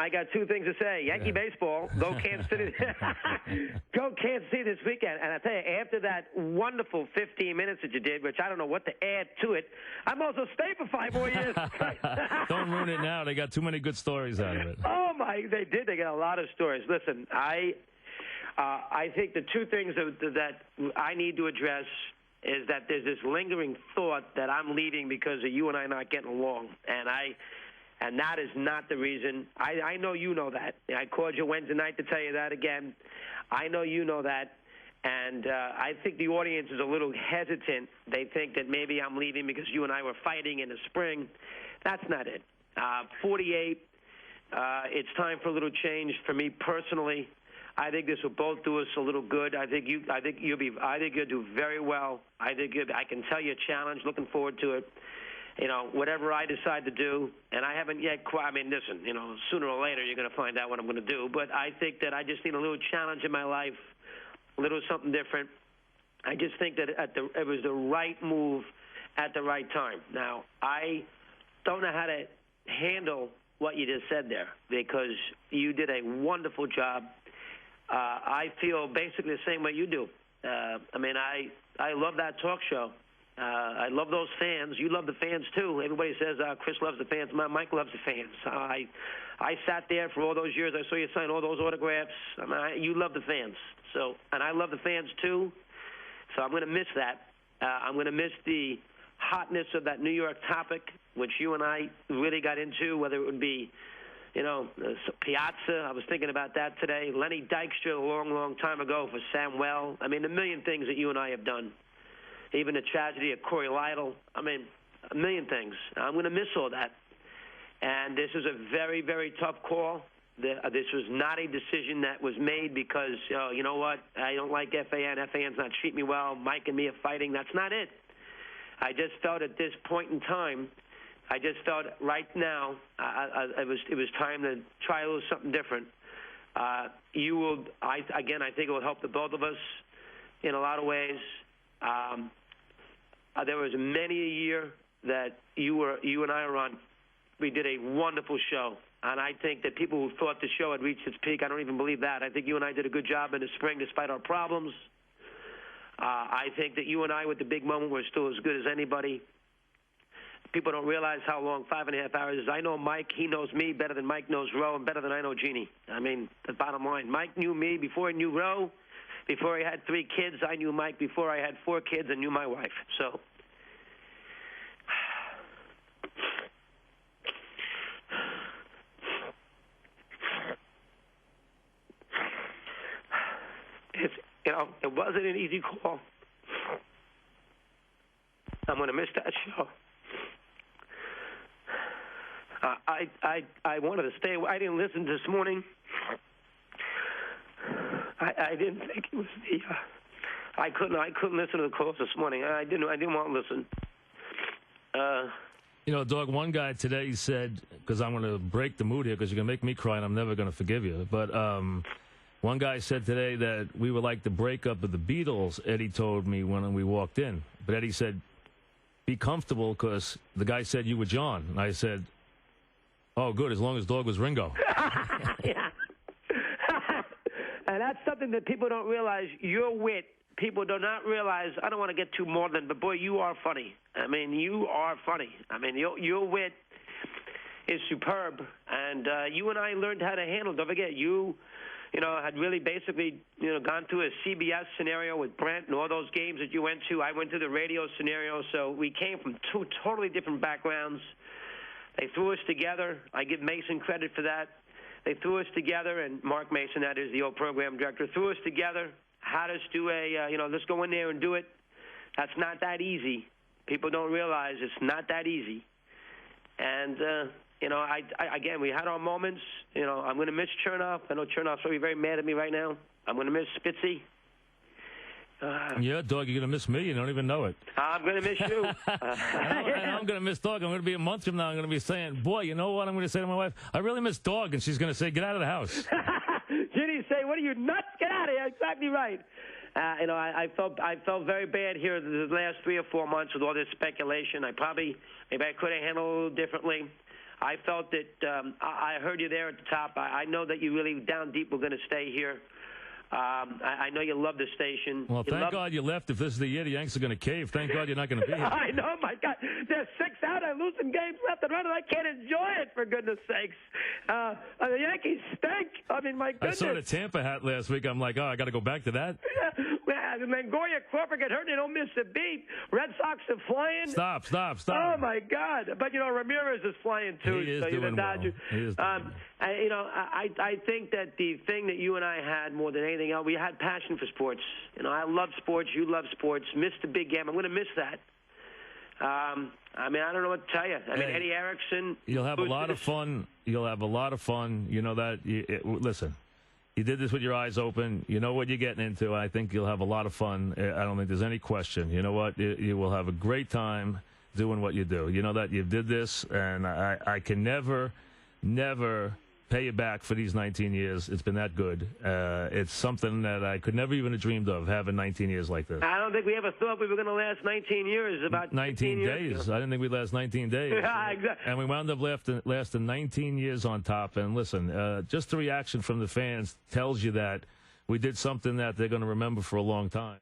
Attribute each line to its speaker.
Speaker 1: I got two things to say. Yankee baseball, go Kansas City. Go Kansas City this weekend. And I tell you, after that wonderful 15 minutes that you did, which I don't know what to add to it, I'm also staying for 5 more years.
Speaker 2: Don't ruin it now. They got too many good stories out of it.
Speaker 1: Oh, my, they did. They got a lot of stories. Listen, I think the two things that I need to address is that there's this lingering thought that I'm leaving because of you and I not getting along. And that is not the reason. I know you know that. I called you Wednesday night to tell you that again. I know you know that. And I think the audience is a little hesitant. They think that maybe I'm leaving because you and I were fighting in the spring. That's not it. 48, it's time for a little change for me personally. I think this will both do us a little good. I think you'll do very well. I can tell you a challenge. Looking forward to it. You know, whatever I decide to do, and I haven't yet quite, I mean, listen, you know, sooner or later you're going to find out what I'm going to do, but I think that I just need a little challenge in my life, a little something different. I just think that it was the right move at the right time. Now, I don't know how to handle what you just said there because you did a wonderful job. I feel basically the same way you do. I mean, I love that talk show. I love those fans. You love the fans, too. Everybody says Chris loves the fans. Mike loves the fans. I sat there for all those years. I saw you sign all those autographs. I mean, you love the fans. So, and I love the fans, too. So I'm going to miss that. I'm going to miss the hotness of that New York topic, which you and I really got into, whether it would be, you know, Piazza. I was thinking about that today. Lenny Dykstra a long, long time ago for Samwell. I mean, a million things that you and I have done. Even the tragedy of Corey Lytle. I mean, a million things. I'm going to miss all that. And this is a very, very tough call. This was not a decision that was made because, you know what, I don't like FAN. FAN's not treating me well. Mike and me are fighting. That's not it. I just felt at this point in time, I just felt right now it was time to try a little something different. I think it will help the both of us in a lot of ways. There was many a year that you and I were on. We did a wonderful show, and I think that people who thought the show had reached its peak, I don't even believe that. I think you and I did a good job in the spring despite our problems. I think that you and I, with the big moment, were still as good as anybody. People don't realize how long 5.5 hours is. I know Mike. He knows me better than Mike knows Roe and better than I know Jeannie. I mean, the bottom line. Mike knew me before he knew Roe. Before I had 3 kids, I knew Mike. Before I had 4 kids, I knew my wife. So, it wasn't an easy call. I'm going to miss that show. I wanted to stay. I didn't listen this morning. I didn't think it was the. I couldn't listen to the calls this morning. I didn't want to listen.
Speaker 2: You know, Dog, one guy today said, because I'm going to break the mood here because you're going to make me cry and I'm never going to forgive you. But one guy said today that we were like the breakup of the Beatles, Eddie told me when we walked in. But Eddie said, be comfortable because the guy said you were John. And I said, oh, good, as long as Dog was Ringo.
Speaker 1: Yeah. And that's something that people don't realize. Your wit, people do not realize. I don't want to get too maudlin, but, boy, you are funny. I mean, you are funny. I mean, your wit is superb. And you and I learned how to handle it. Don't forget, you had really basically, gone through a CBS scenario with Brent and all those games that you went to. I went to the radio scenario. So we came from 2 totally different backgrounds. They threw us together. I give Mason credit for that. They threw us together, and Mark Mason, that is the old program director, threw us together, had us do let's go in there and do it. That's not that easy. People don't realize it's not that easy. And, again, we had our moments. I'm going to miss Chernoff. I know Chernoff's probably very mad at me right now. I'm going to miss Spitzy.
Speaker 2: Yeah, Dog, you're going to miss me. You don't even know it.
Speaker 1: I'm going to miss you.
Speaker 2: I'm going to miss Dog. I'm going to be a month from now. I'm going to be saying, boy, you know what I'm going to say to my wife? I really miss Dog. And she's going to say, get out of the house.
Speaker 1: Ginny say, what are you, nuts? Get out of here. Exactly right. I felt very bad here the last 3 or 4 months with all this speculation. Maybe I could have handled it a little differently. I felt that I heard you there at the top. I know that you really down deep were going to stay here. I know you love the station.
Speaker 2: Well, thank God you left. If this is the year the Yanks are going to cave, thank God you're not going to be here.
Speaker 1: I know, my God. There's 6 out. I'm losing games left and right, and I can't enjoy it, for goodness sakes. The Yankees stink. I mean, my goodness.
Speaker 2: I saw the Tampa hat last week. I'm like, oh, I got to go back to that.
Speaker 1: Longoria, Crawford get hurt. They don't miss a beat. Red Sox are flying.
Speaker 2: Stop.
Speaker 1: Oh, my God. But, Ramirez is flying, too.
Speaker 2: He is doing well. He is doing well.
Speaker 1: I think that the thing that you and I had more than anything else, we had passion for sports. I love sports. You love sports. Missed the big game. I'm going to miss that. I don't know what to tell you. Eddie Erickson.
Speaker 2: You'll have a lot of fun. You'll have a lot of fun. You know that. Listen, you did this with your eyes open. You know what you're getting into. I think you'll have a lot of fun. I don't think there's any question. You know what? You will have a great time doing what you do. You know that you did this, and I can never pay you back for these 19 years. It's been that good. It's something that I could never even have dreamed of, having 19 years like this.
Speaker 1: I don't think we ever thought we were going to last 19 years. About
Speaker 2: 19 days. I didn't think we'd last 19 days.
Speaker 1: Yeah, exactly.
Speaker 2: And we wound up lasting 19 years on top. And listen, just the reaction from the fans tells you that we did something that they're going to remember for a long time.